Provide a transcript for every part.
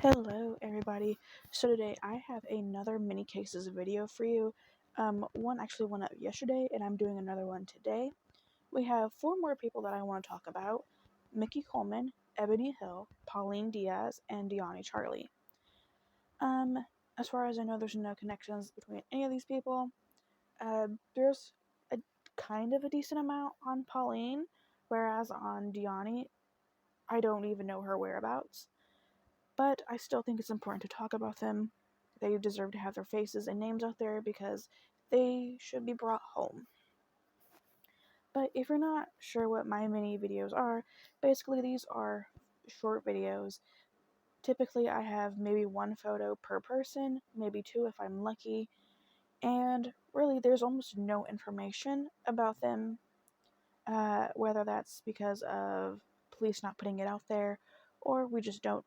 Hello everybody. So today I have another mini cases video for you. One actually went up yesterday and I'm doing another one today. We have four more people that I want to talk about: Micky Colman, Ebony Hill, Pauline Diaz, and Deoni Charley. Um, as far as I know, there's no connections between any of these people. There's a kind of a decent amount on Pauline, whereas on Deoni, I don't even know her whereabouts. But I still think it's important to talk about them. They deserve to have their faces and names out there because they should be brought home. But if you're not sure what my mini videos are, basically these are short videos. Typically I have maybe one photo per person, maybe two if I'm lucky, and really there's almost no information about them, whether that's because of police not putting it out there, or we just don't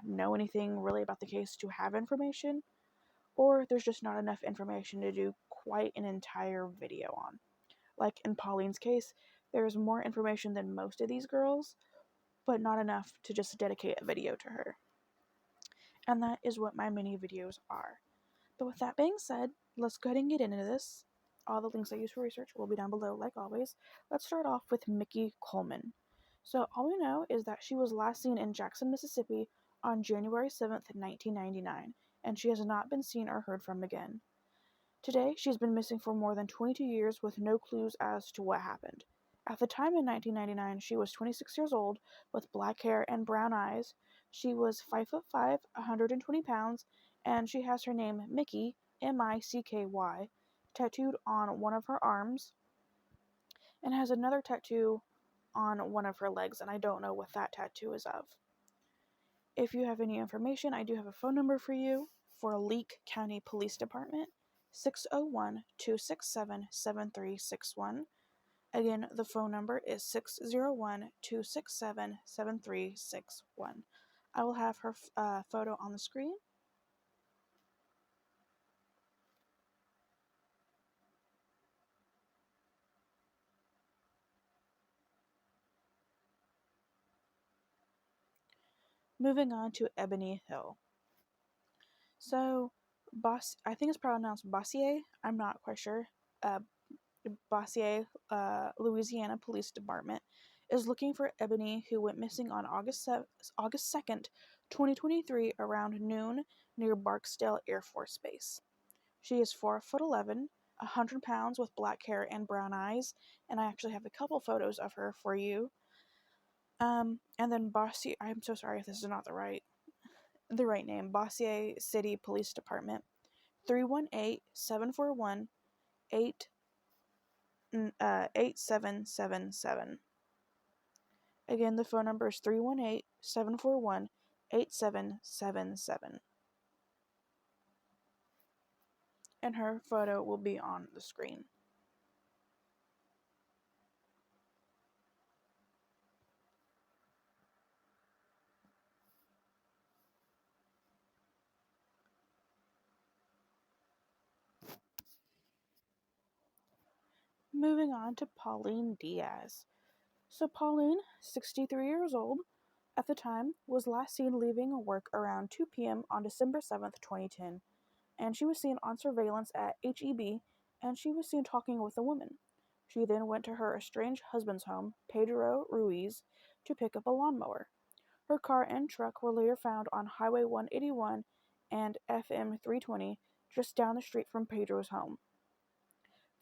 know anything really about the case to have information, or there's just not enough information to do quite an entire video on. Like in Pauline's case, there's more information than most of these girls, but not enough to just dedicate a video to her. And that is what my mini videos are. But with that being said, let's go ahead and get into this. All the links I use for research will be down below, like always. Let's start off with Micky Colman. So all we know is that she was last seen in Jackson, Mississippi on January 7th, 1999, and she has not been seen or heard from again. Today, she's been missing for more than 22 years with no clues as to what happened. At the time in 1999, she was 26 years old with black hair and brown eyes. She was 5'5", 120 pounds, and she has her name Micky, M-I-C-K-Y, tattooed on one of her arms, and has another tattoo on one of her legs, and I don't know what that tattoo is of. If you have any information, I do have a phone number for you for Leake County Police Department, 601-267-7361. Again, the phone number is 601-267-7361. I will have her photo on the screen. Moving on to Ebony Hill. So, I think it's pronounced Bossier. I'm not quite sure. Bossier, Louisiana Police Department is looking for Ebony, who went missing on August 2nd, 2023 around noon near Barksdale Air Force Base. She is 4'11", 100 pounds with black hair and brown eyes, and I actually have a couple photos of her for you. And then Bossier, I'm so sorry if this is not the right name, Bossier City Police Department, 318-741-8777. Again, the phone number is 318-741-8777. And her photo will be on the screen. Moving on to Pauline Diaz. So Pauline, 63 years old at the time, was last seen leaving work around 2 p.m. on December 7th, 2010, and she was seen on surveillance at HEB, and she was seen talking with a woman. She then went to her estranged husband's home, Pedro Ruiz, to pick up a lawnmower. Her car and truck were later found on Highway 181 and FM 320, just down the street from Pedro's home.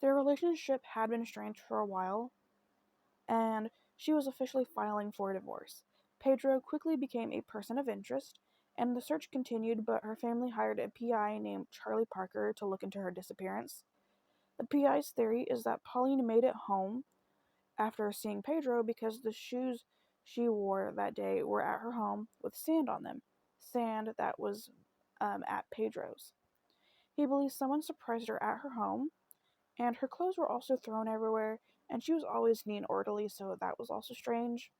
Their relationship had been strained for a while, and she was officially filing for a divorce. Pedro quickly became a person of interest, and the search continued, but her family hired a PI named Charley Parker to look into her disappearance. The PI's theory is that Pauline made it home after seeing Pedro because the shoes she wore that day were at her home with sand on them, sand that was at Pedro's. He believes someone surprised her at her home, and her clothes were also thrown everywhere, and she was always neat and orderly, so that was also strange.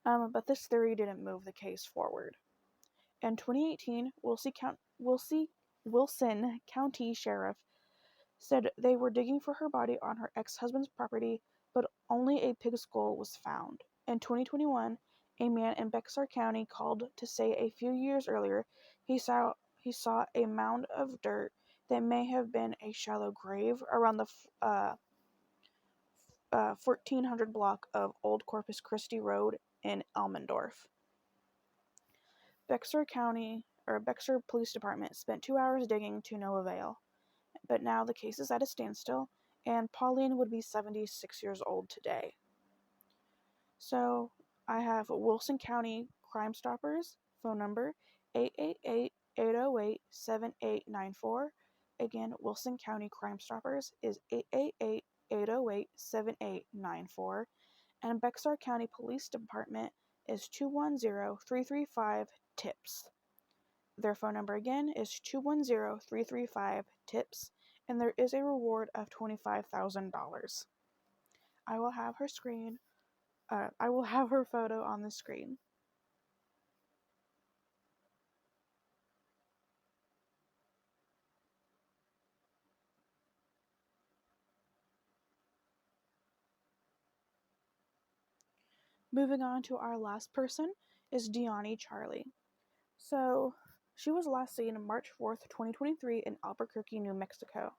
But this theory didn't move the case forward. In 2018, Wilson County Sheriff said they were digging for her body on her ex-husband's property, but only a pig skull was found. In 2021, A man in Bexar County called to say a few years earlier he saw a mound of dirt that may have been a shallow grave around the 1400 block of Old Corpus Christi Road in Elmendorf. Bexar Police Department spent 2 hours digging to no avail, but now the case is at a standstill, and Pauline would be 76 years old today. So I have Wilson County Crime Stoppers phone number 888-808-7894. Again, Wilson County Crime Stoppers is 888-808-7894. And Bexar County Police Department is 210-335-TIPS. Their phone number again is 210-335-TIPS, and there is a reward of $25,000. I will have her photo on the screen. Moving on to our last person is Deoni Charley. So she was last seen on March 4th, 2023 in Albuquerque, New Mexico.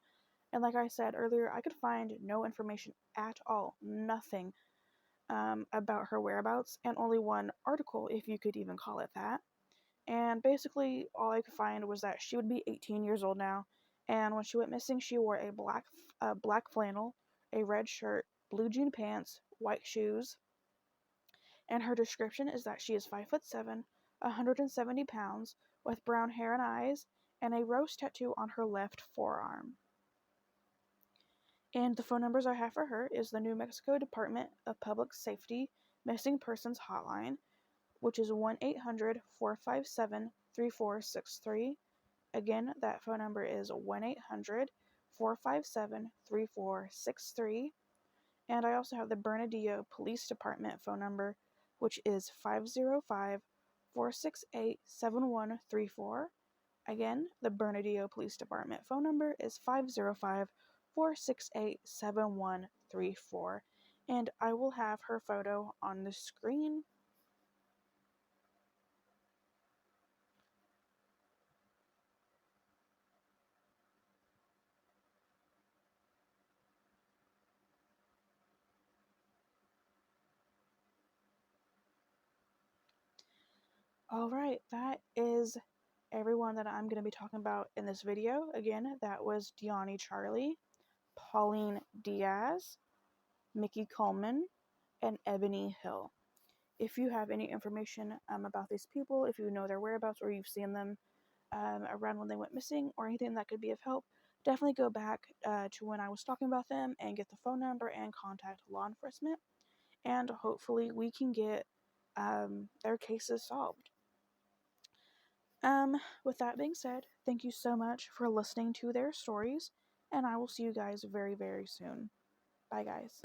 And like I said earlier, I could find no information at all, nothing about her whereabouts, and only one article, if you could even call it that. And basically, all I could find was that she would be 18 years old now, and when she went missing, she wore a black flannel, a red shirt, blue jean pants, white shoes, and her description is that she is 5'7", 170 pounds, with brown hair and eyes, and a rose tattoo on her left forearm. And the phone numbers I have for her is the New Mexico Department of Public Safety Missing Persons Hotline, which is 1-800-457-3463. Again, that phone number is 1-800-457-3463. And I also have the Bernalillo Police Department phone number, which is 505-468-7134. Again, the Bernalillo Police Department phone number is 505-468-7134. And I will have her photo on the screen. Alright, that is everyone that I'm going to be talking about in this video. Again, that was Deoni Charley, Pauline Diaz, Micky Colman, and Ebony Hill. If you have any information about these people, if you know their whereabouts or you've seen them around when they went missing or anything that could be of help, definitely go back to when I was talking about them and get the phone number and contact law enforcement, and hopefully we can get their cases solved. With that being said, thank you so much for listening to their stories, and I will see you guys very, very soon. Bye, guys.